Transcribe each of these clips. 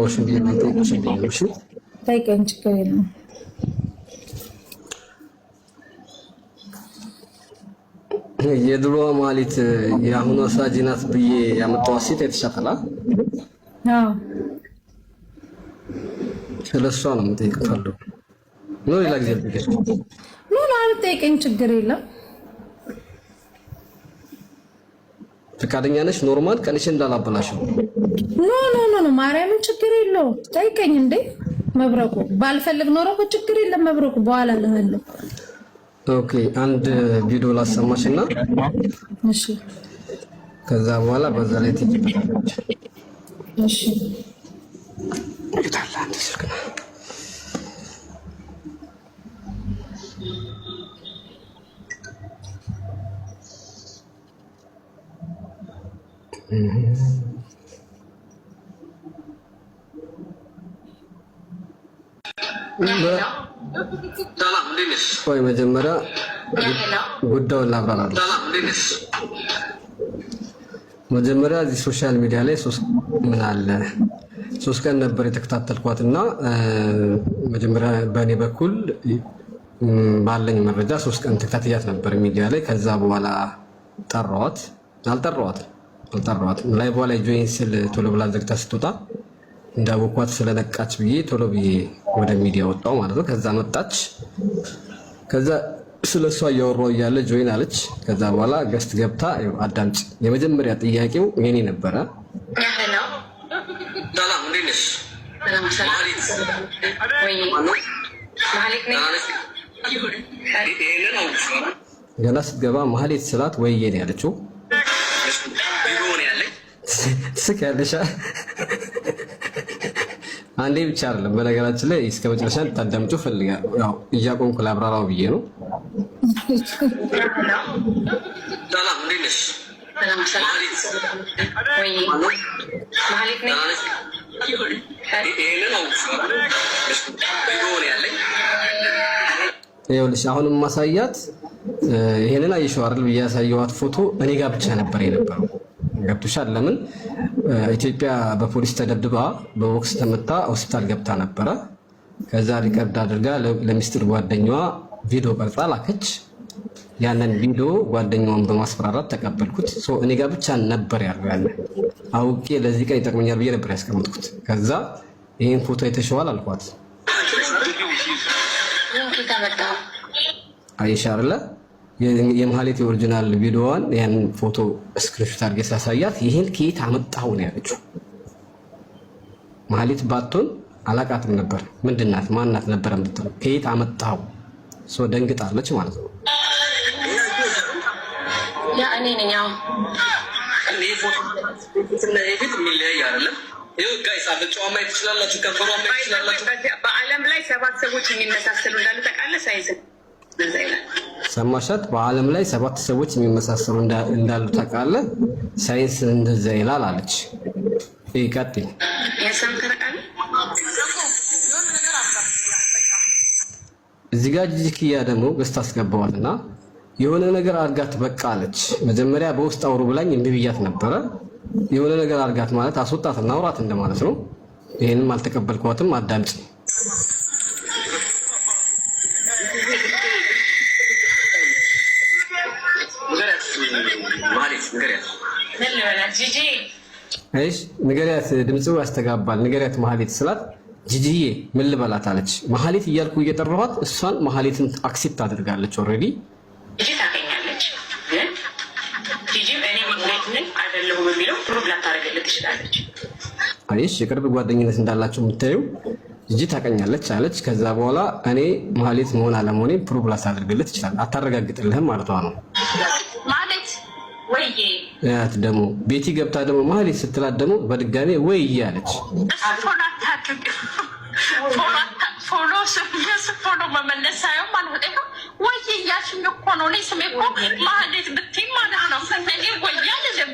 አላወራሁሽም ብዬ ነው የምጠይቅሽ። እሺ ጠይቀኝ፣ ችግር የለም። የድሮዋ ማለት የአሁኗ ሳጂናት ብዬ ያመጣኋት ሴት የተሻተላ ስለሷ ነው የምጠይቅሽ። ነው ሌላ ጊዜ ልጠይቅሽ። ምን አልጠይቀኝ፣ ችግር የለም። ፈቃደኛ ነሽ? ኖርማል ቀንሽ እንዳላበላሽው። ኖ ማርያምን ችግር የለው። ጠይቀኝ እንዴ መብረቁ። ባልፈልግ ኖሮ እኮ ችግር የለም መብረቁ። በኋላ ለማለት ኦኬ። አንድ ቪዲዮ ላሰማሽና እሺ፣ ከዛ በኋላ በዛ ላይ ትይኝበታለሽ። እሺ ይታላ አንተ ስልክና ሰላም እንዴት? ቆይ መጀመሪያ ጉዳዩን ላብራራለሁ። መጀመሪያ እዚህ ሶሻል ሚዲያ ላይ ሶስት ቀን ነበር የተከታተልኳትና መጀመሪያ በእኔ በኩል ባለኝ መረጃ 3 ቀን ተከታተያት ነበር ሚዲያ ላይ። ከዛ በኋላ አልጠራዋትም ላይቭ ላይ ጆይን ስል ቶሎ ብላ ዘግታ ስትወጣ እንዳወኳት ስለነቃች ብዬ ቶሎ ብዬ ወደ ሚዲያ ወጣው ማለት ነው። ከዛ መጣች። ከዛ ስለሷ እያወራሁ እያለ ጆይን አለች። ከዛ በኋላ ገስት ገብታ አዳምጪ። የመጀመሪያ ጥያቄው የኔ ነበረ። ሰላም እንዴት ነሽ? ገና ስትገባ ማህሌት ስላት ወይዬ ነው ያለችው። ትስቂያለሽ። አንዴ ብቻ አይደለም በነገራችን ላይ እስከ መጨረሻ እንድታዳምጪ ፈልጋለሁ። ያው እያቆምኩ ላብራራው ብዬ ነው። ሰላም እንዴት ነሽ? ይኸውልሽ አሁንም ማሳያት ይሄንን አይሽው አይደል ብዬ ያሳየኋት ፎቶ እኔ ጋር ብቻ ነበር የነበረው። ገብቶሻል? ለምን ኢትዮጵያ በፖሊስ ተደብድባ በቦክስ ተመታ ሆስፒታል ገብታ ነበረ። ከዛ ሪከርድ አድርጋ ለሚስጥር ጓደኛዋ ቪዲዮ ቀርጻ ላከች። ያንን ቪዲዮ ጓደኛዋን በማስፈራራት ተቀበልኩት። እኔ ጋር ብቻ ነበር ያለው። ያንን አውቄ ለዚህ ቀን ይጠቅመኛል ብዬ ነበር ያስቀምጥኩት። ከዛ ይሄን ፎቶ አይተሽዋል አልኳት። አይሻ አይደለ የማህሌት የኦሪጂናል ቪዲዮዋን ያን ፎቶ ስክሪንሾት አድርጌ ሳሳያት ይሄን ከየት አመጣው ነው ያለችው። ማህሌት አላቃትም ነበር። ምንድናት ማናት ነበር የምትለው። ከየት አመጣው ደንግጣለች ማለት ነው። ያ እኔ ነኝ። ያው እኔ ፎቶ ስለዚህ የሚለያይ አይደለም። ይኸው ጋይስ አፍንጫዋ ማየት ትችላላችሁ፣ ከንፈሯ ማየት ትችላላችሁ። በዓለም ላይ 7 ሰዎች የሚመሳሰሉ እንዳሉ ታውቃለህ? ሳይንስ እንደዛ ይላል። ሰማሻት? በዓለም ላይ 7 ሰዎች የሚመሳሰሉ እንዳሉ ታውቃለህ? ሳይንስ እንደዛ ይላል አለች። ይቀጥል። እዚህ ጋር ጂጂኪያ ደግሞ ገስት አስገባዋልና የሆነ ነገር አርጋት በቃ አለች። መጀመሪያ በውስጥ አውሩ ብላኝ እምቢ ብያት ነበረ። የሆነ ነገር አርጋት ማለት አስወጣትና አውራት እንደማለት ነው። ይሄንም አልተቀበልኳትም። አዳምጪ። እሺ ንገሪያት፣ ድምጽው ያስተጋባል። ንገሪያት ማህሌት ስላት ጂጂዬ ምን ልበላት አለች። ማህሌት እያልኩ እየጠራኋት እሷን ማህሌትን አክሴፕት አድርጋለች። ኦልሬዲ ጂጂ ታገኛለች። ግን ጂጂ እኔ ምን አይደለሁም የሚለው ፕሩቭ ላታደርግልህ ትችላለች። አይሽ የቅርብ ጓደኝነት እንዳላቸው የምታየው ጂጂ ታቀኛለች አለች። ከዛ በኋላ እኔ ማህሌት መሆን አለመሆኔ ፕሩቭ ላታደርግልህ ትችላለች። አታረጋግጥልህም ማለቷ ነው ማለት ወይዬ። ያት ደግሞ ቤቲ ገብታ ደግሞ ማህሌት ስትላት ደግሞ በድጋሜ ወይዬ አለች። ፎሎ መመለስ ሳይሆን ማለት ነው። ወይዬ እያልሽኝ እኮ ነው። እኔ ስሜ እኮ ማህሌት ብትይ ማለት ነው። ወይዬ አይደለም።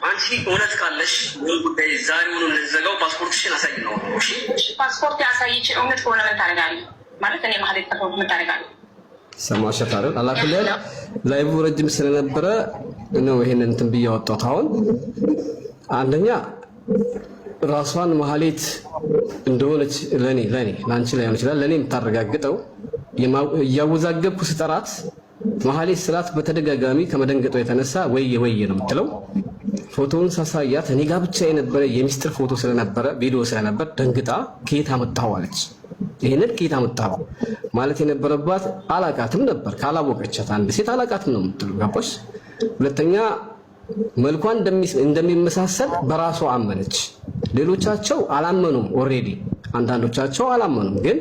አንቺ እውነት ካለሽ ምን ጉዳይ ዛሬውኑ እንዘጋው። ፓስፖርትሽን አሳይ ነው። እሺ ፓስፖርት ያሳይች። እውነት ከሆነ ምን ታደርጋለህ ማለት እኔ ማህሌት ፓስፖርት ምን ታደርጋለህ? ሰማሻት አይደል? አላኩልህ ላይቭ ረጅም ስለነበረ ነው ይሄንን እንትን ብዬ አወጣሁት። አሁን አንደኛ ራሷን ማህሌት እንደሆነች ለኔ ላንቺ ላይ ሆነ ይችላል ለኔ የምታረጋግጠው ያወዛገብኩ ስጠራት ማህሌት ስላት በተደጋጋሚ ከመደንገጧ የተነሳ ወየ ነው የምትለው። ፎቶውን ሳሳያት እኔ ጋር ብቻ የነበረ የሚስጥር ፎቶ ስለነበረ ቪዲዮ ስለነበር ደንግጣ ከየት አመጣው አለች። ይሄንን ከየት አመጣው ማለት የነበረባት አላቃትም ነበር። ካላወቀቻት አንድ ሴት አላቃትም ነው የምትለው። ገባሽ? ሁለተኛ መልኳን እንደሚመሳሰል በራሷ አመነች። ሌሎቻቸው አላመኑም። ኦሬዲ አንዳንዶቻቸው አላመኑም። ግን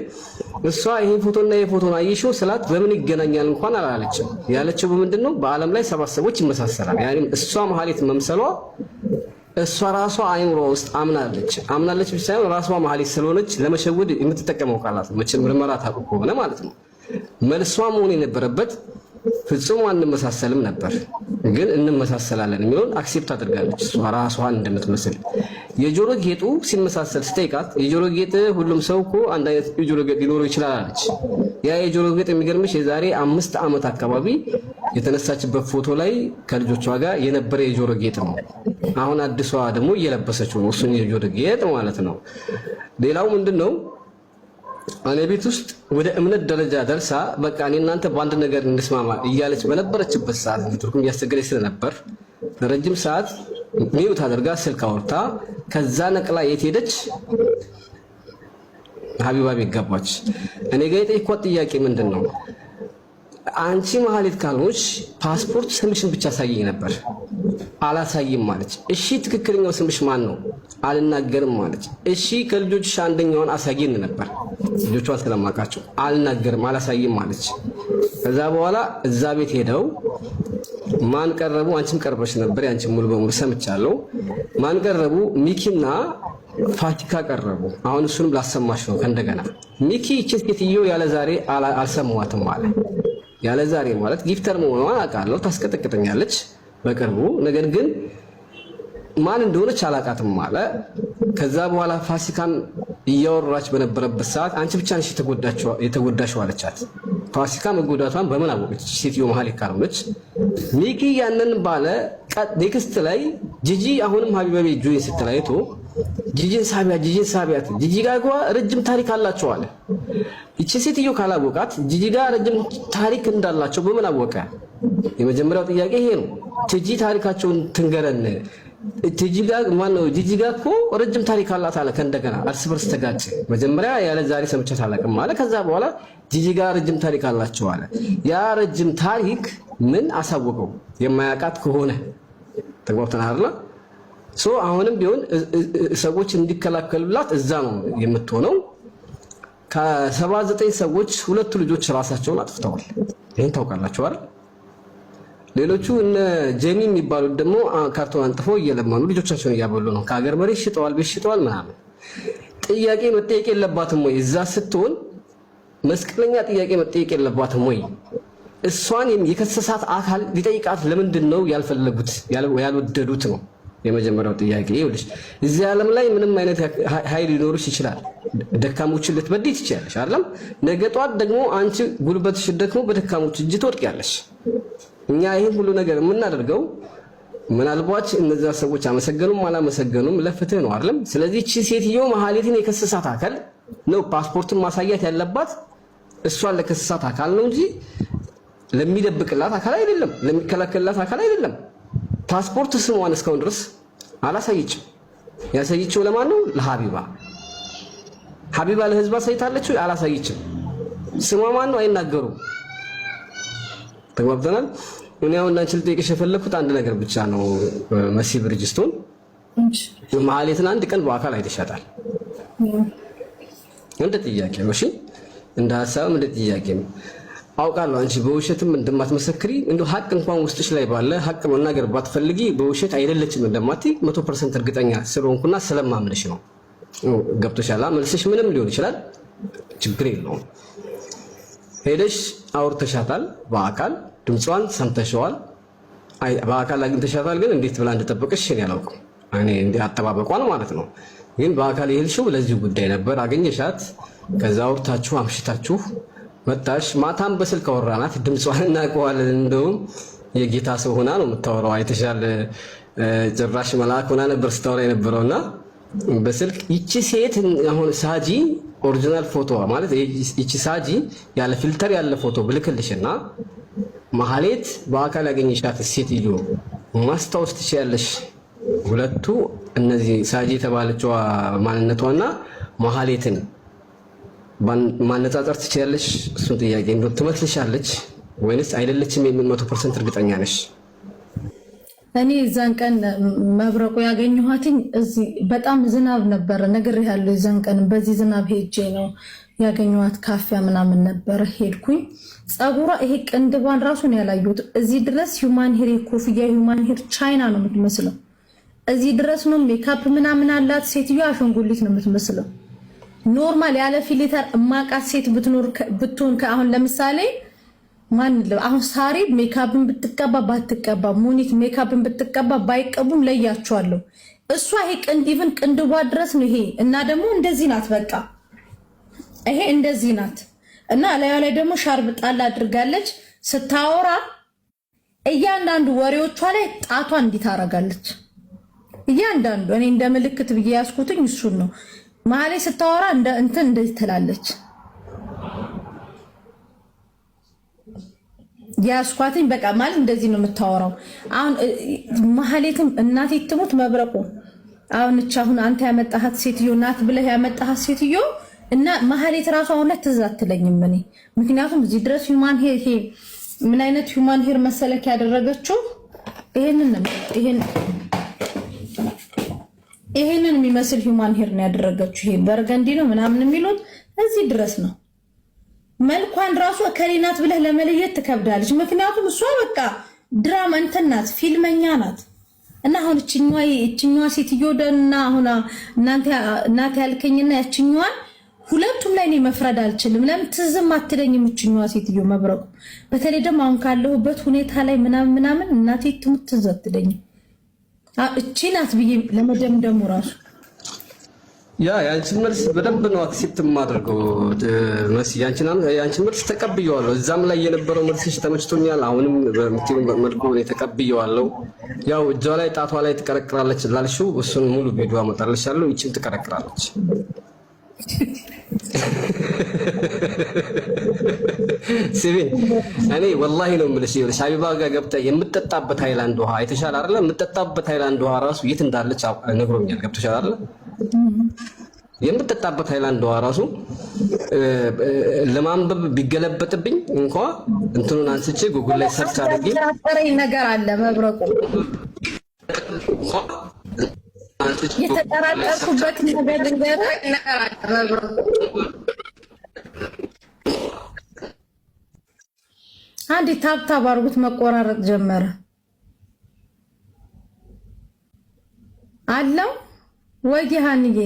እሷ ይሄ ፎቶና ይሄ ፎቶን አይሽው ስላት በምን ይገናኛል እንኳን አላለችም። ያለችው በምንድነው በአለም ላይ 7 ሰዎች ይመሳሰላል። ያኔ እሷ ማህሌት መምሰሏ እሷ ራሷ አይምሮ ውስጥ አምናለች ብቻ ሳይሆን ራሷ ማህሌት ስለሆነች ለመሸወድ የምትጠቀመው ቃላት መቼም ምርመራ ታውቁ ሆነ ማለት ነው። መልሷ መሆን የነበረበት ፍጹም አንመሳሰልም ነበር፣ ግን እንመሳሰላለን የሚለውን አክሴፕት አድርጋለች እሷ ራሷን እንደምትመስል። የጆሮ ጌጡ ሲመሳሰል ስጠይቃት የጆሮ ጌጥ ሁሉም ሰው እኮ አንድ አይነት የጆሮ ጌጥ ሊኖረው ይችላል አለች። ያ የጆሮ ጌጥ የሚገርምሽ የዛሬ 5 ዓመት አካባቢ የተነሳችበት ፎቶ ላይ ከልጆቿ ጋር የነበረ የጆሮ ጌጥ ነው። አሁን አዲሷ ደግሞ እየለበሰችው ነው እሱን የጆሮ ጌጥ ማለት ነው። ሌላው ምንድነው እኔ ቤት ውስጥ ወደ እምነት ደረጃ ደርሳ በቃ እኔ እናንተ በአንድ ነገር እንስማማ እያለች በነበረችበት ሰዓት ኔትወርኩም እያስቸገረች ስለነበር ለረጅም ሰዓት ሚውት አድርጋ ስልክ አውርታ ከዛ ነቅላ የት ሄደች? ሀቢባ ቤት ገባች። እኔ ጋር የጠየኳት ጥያቄ ምንድነው አንቺ ማህሌት ካልሆንሽ ፓስፖርት ስምሽን ብቻ አሳየኝ ነበር። አላሳይም ማለች። እሺ ትክክለኛው ስምሽ ማን ነው? አልናገርም ማለች። እሺ ከልጆችሽ አንደኛውን አሳየን ነበር። ልጆቿን ስለማውቃቸው አልናገርም አላሳይም ማለች። ከዛ በኋላ እዛ ቤት ሄደው ማን ቀረቡ? አንቺም ቀርበሽ ነበር፣ ያንቺም ሙሉ በሙሉ ሰምቻለሁ። ማን ቀረቡ? ሚኪና ፋቲካ ቀረቡ። አሁን እሱንም ላሰማሽ ነው ከእንደገና። ሚኪ እቺ ሴትዮ ያለ ዛሬ አልሰማዋትም አለ። ያለ ዛሬ ማለት ጊፍተር መሆኗን አውቃለሁ፣ ታስቀጠቅጠኛለች በቅርቡ። ነገር ግን ማን እንደሆነች አላውቃትም አለ። ከዛ በኋላ ፋሲካን እያወራች በነበረበት ሰዓት አንቺ ብቻ ነሽ የተጎዳሽው አለቻት። ፋሲካ መጎዳቷን በምን አወቀች? ሴትዮ ማህሌት ካልሆነች። ሚኪ ያንን ባለ ኔክስት ላይ ጂጂ አሁንም ሀቢባ ቤት ጆይን ስትላይቶ ጂጂን ሳቢያት ጂጂ ጋር ረጅም ታሪክ አላቸው አለ። እቺ ሴትዮ ካላወቃት ጂጂ ጋር ረጅም ታሪክ እንዳላቸው በምን አወቀ? የመጀመሪያው ጥያቄ ይሄ ነው። ጂጂ ታሪካቸውን ትንገረን። ጂጂ ጋር እኮ ረጅም ታሪክ አላት አለ። ከእንደገና እርስ በርስ ተጋጨ። መጀመሪያ ያለ ዛሬ ሰምቻት አላውቅም አለ። ከዛ በኋላ ጂጂ ጋር ረጅም ታሪክ አላቸው አለ። ያ ረጅም ታሪክ ምን አሳወቀው? የማያውቃት ከሆነ ተግባብተናል አይደል? አሁንም ቢሆን ሰዎች እንዲከላከሉላት እዛ ነው የምትሆነው። ከ79 ሰዎች 2 ልጆች ራሳቸውን አጥፍተዋል። ይሄን ታውቃላችሁ አይደል? ሌሎቹ እነ ጄሚ የሚባሉት ደግሞ ካርቶን አንጥፈው እየለመኑ ልጆቻቸውን እያበሉ ነው። ከሀገር መሬት ሽጠዋል፣ ቤት ሽጠዋል ምናምን። ጥያቄ መጠየቅ የለባትም ወይ? እዛ ስትሆን መስቀለኛ ጥያቄ መጠየቅ የለባትም ወይ? እሷን የከሰሳት አካል ሊጠይቃት ለምንድን ነው ያልፈለጉት ያልወደዱት ነው የመጀመሪያው ጥያቄ። ይኸውልሽ እዚህ ዓለም ላይ ምንም አይነት ኃይል ሊኖርሽ ይችላል። ደካሞችን ልትበድይ ትችያለሽ አይደለም? ነገ ጧት ደግሞ አንቺ ጉልበትሽ ደክሞ በደካሞች እጅ ትወድቂያለሽ። እኛ ይሄን ሁሉ ነገር የምናደርገው ምናልባት እነዛ ሰዎች አመሰገኑም አላመሰገኑም ለፍትህ ነው አይደለም? ስለዚህ እቺ ሴትዮ ማህሌትን የከሰሳት አካል ነው ፓስፖርትን ማሳያት ያለባት። እሷን ለከሰሳት አካል ነው እንጂ ለሚደብቅላት አካል አይደለም፣ ለሚከላከልላት አካል አይደለም። ፓስፖርት ስሟን እስካሁን ድረስ አላሳየችም። ያሳየችው ለማን ነው? ለሀቢባ። ሀቢባ ለህዝብ አሳይታለች ወይ? አላሳየችም። ስሟ ማን ነው? አይናገሩም። ተግባብተናል። እኔ አሁን አንቺ ልጠይቅሽ የፈለኩት አንድ ነገር ብቻ ነው። መሲ ብርጅስቶን ማህሌትን አንድ ቀን በአካል አይተሻታል? እንደ ጥያቄ ነው። እሺ እንደ ሐሳብም እንደ ጥያቄ ነው። አውቃለሁ አንቺ በውሸትም እንደማትመሰክሪ እንደው ሀቅ እንኳን ውስጥሽ ላይ ባለ ሀቅ መናገር ባትፈልጊ በውሸት አይደለችም እንደማትይ 100% እርግጠኛ ስለሆንኩና ስለማምንሽ ነው። ገብቶሻል? መልስሽ ምንም ሊሆን ይችላል፣ ችግር የለውም። ሄደሽ አውርተሻታል፣ በአካል ድምጿን ሰምተሽዋል፣ በአካል አግኝተሻታል። ግን እንዴት ብላ እንደጠበቀሽ እኔ አላውቅም። እኔ እንደ አጠባበቋን ማለት ነው። ግን በአካል የሄድሽው ለዚህ ጉዳይ ነበር። አገኘሻት፣ ከዛ አውርታችሁ አምሽታችሁ መጣሽ። ማታም በስልክ አወራናት፣ ድምጿን እናውቀዋለን። እንደውም የጌታ ሰው ሆና ነው የምታወራው። አይተሻል። ጭራሽ መልአክ ሆና ነበር ስታወራ የነበረውና በስልክ ይቺ ሴት አሁን ሳጂ ኦሪጂናል ፎቶ ማለት ይቺ ሳጂ ያለ ፊልተር ያለ ፎቶ ብልክልሽና ማህሌት በአካል ያገኘሻት ሴትዮ ማስታወስ ትችያለሽ? ሁለቱ እነዚህ ሳጂ የተባለችው ማንነቷና ማህሌትን ማነጻጸር ትችያለሽ? እሱን ጥያቄ እንደው ትመስልሻለች ወይንስ አይደለችም የሚል 100% እርግጠኛ ነሽ? እኔ እዛን ቀን መብረቁ ያገኘኋትኝ እዚህ በጣም ዝናብ ነበር ነገር ያለው እዛን ቀን በዚህ ዝናብ ሄጄ ነው ያገኘኋት። ካፊያ ምናምን ነበር ሄድኩኝ። ጸጉሯ ይሄ ቅንድቧን ራሱን ያላየሁት እዚህ ድረስ ሂውማን ሄር ኮፍያ ሂውማን ሄር ቻይና ነው የምትመስለው። እዚህ ድረስ ነው ሜካፕ ምናምን አላት። ሴትዮዋ አሸንጉሊት ነው የምትመስለው። ኖርማል ያለ ፊልተር እማቃት ሴት ብትሆን አሁን ለምሳሌ ማን አሁን ሳሪ ሜካፕን ብትቀባ ባትቀባ ሙኒት ሜካፕን ብትቀባ ባይቀቡም ለያቸዋለሁ። እሷ ይሄ ቅንዲቭን ቅንድቧ ድረስ ነው ይሄ እና ደግሞ እንደዚህ ናት። በቃ ይሄ እንደዚህ ናት እና ላዩ ላይ ደግሞ ሻርብ ጣል አድርጋለች። ስታወራ እያንዳንዱ ወሬዎቿ ላይ ጣቷን እንዲህ ታረጋለች። እያንዳንዱ እኔ እንደ ምልክት ብዬ ያስኩትኝ እሱን ነው። መሀሌ ስታወራ እንትን እንደዚህ ትላለች። ያስኳትኝ በቃ ማለት እንደዚህ ነው የምታወራው። አሁን መሀሌትም እናቴ ትሙት መብረቁ አሁን እቻ አሁን አንተ ያመጣሃት ሴትዮ ናት ብለህ ያመጣሃት ሴትዮ እና መሀሌት ራሱ አሁን ላይ ትዝ አትለኝም እኔ። ምክንያቱም እዚህ ድረስ ሂውማን ሄር ይሄ ምን አይነት ሂውማን ሄር መሰለክ ያደረገችው ይሄንን የሚመስል ሂውማን ሄር ነው ያደረገችው። ይሄ በርገንዲ ነው ምናምን የሚሉት እዚህ ድረስ ነው። መልኳን ራሱ ከሌናት ብለህ ለመለየት ትከብዳለች። ምክንያቱም እሷ በቃ ድራማ እንትን ናት፣ ፊልመኛ ናት። እና አሁን እችኛዋ ሴትዮ ደና አሁን እናንተ ያልከኝና ያችኛዋን ሁለቱም ላይ እኔ መፍረድ አልችልም። ለምን ትዝም አትለኝም እችኛዋ ሴትዮ መብረቁ። በተለይ ደግሞ አሁን ካለሁበት ሁኔታ ላይ ምናምን እናቴ ትሙት ትዝ አትለኝም። እቺ ናት ብዬ ለመደምደሙ ራሱ ያንቺን መልስ በደንብ ነው አክሴፕት የማደርገው። መሲ ያንቺን መልስ ተቀብየዋለሁ። እዛም ላይ የነበረው መልስሽ ተመችቶኛል። አሁንም በምትይው መልኩ እኔ ተቀብየዋለሁ። ያው እጇ ላይ ጣቷ ላይ ትቀረቅራለች ላልሽው እሱን ሙሉ ቪዲዮ አመጣልሻለሁ። ይቺን ትቀረቅራለች። ሲቪን እኔ ወላሂ ነው የምልሽ። ይኸውልሽ ሀቢባ ጋር ገብተህ የምትጠጣበት ሃይላንድ ውሃ አይተሻል አይደለ? የምትጠጣበት ሃይላንድ ውሃ ራሱ የት እንዳለች ነግሮኛል። ገብቶሻል አይደለ? የምትጠጣበት ሃይላንድ ውሃ ራሱ ለማንበብ ቢገለበጥብኝ እንኳ እንትኑን አንስቼ ጉግል ላይ ሰርች አድርጌ ነገር አለ መብረቁ የተጠራጠርኩበት ነገር አንዴ ታብታብ አድርጉት መቆራረጥ ጀመረ አለው ወይ ሀንዬ